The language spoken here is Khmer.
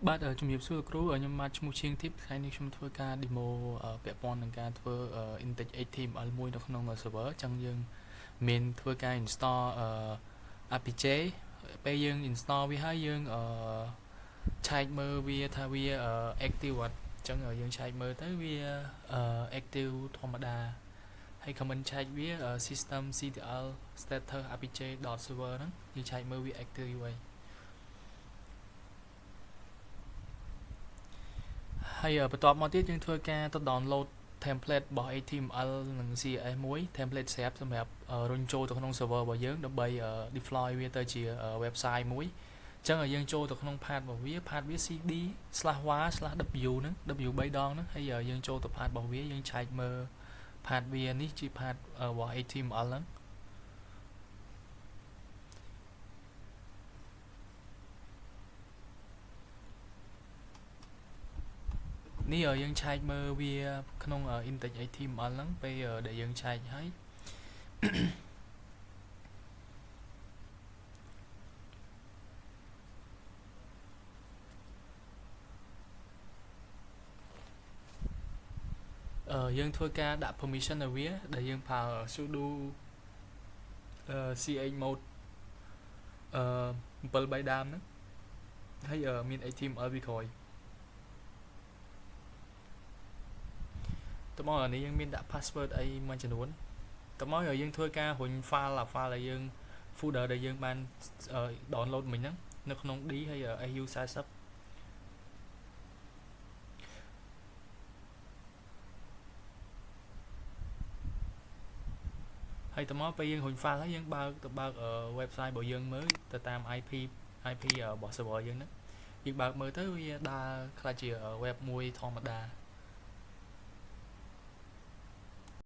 បាទជំរាបសួរលោកគ្រូខ្ញុំមកឈ្មោះឈៀងធីបថ្ងៃនេះខ្ញុំធ្វើការ demo ពាក់ព័ន្ធនឹងការធ្វើ Intake HTML មួយនៅក្នុង server អញ្ចឹងយើងមានធ្វើការ install APK ពេលយើង install វាហើយយើងឆែកមើលវាថាវា active អត់អញ្ចឹងយើងឆែកមើលទៅវា active ធម្មតាហើយ comment ឆែកវា systemctl status apk.server ហ្នឹងយើងឆែកមើលវា active យូរហើយបន្ទាប់មកទៀតយើងធ្វើការទៅ download template របស់ HTML និង CSS មួយ template ស្រាប់រុញចូលទៅក្នុង server របស់យើងដើម្បី deploy វាទៅជា website មួយអញ្ចឹងយើងចូលទៅក្នុង path របស់វា path វា cd/var/w ហ្នឹង w 3ដងហ្នឹងហើយយើងចូលទៅ path របស់វាយើងឆែកមើល path វានេះជា path របស់ HTML ហ្នឹងនេះយើងឆែកមើលវាក្នុង index HTML ហ្នឹងពេលដែលយើងឆែកហើយយើងធ្វើការដាក់ permission ឲ្យវាដែលយើងប្រើ sudo chmod 7 ដើមហ្នឹងហើយមាន HTML វាក្រោយតោះមកនេះយើងមានដាក់ password អីមួយចំនួនតោះមកយើងធ្វើការរុញ file ដែលយើង folder ដែលយើងបាន download មិញហ្នឹងនៅក្នុង D ហើយ SU40ហើយតមកពេលយើងរុញ file ហើយយើងបើក website របស់យើងមើលទៅតាម IP របស់ server យើងហ្នឹងយើងបើកមើលទៅវាដើរខ្លះជា web មួយធម្មតា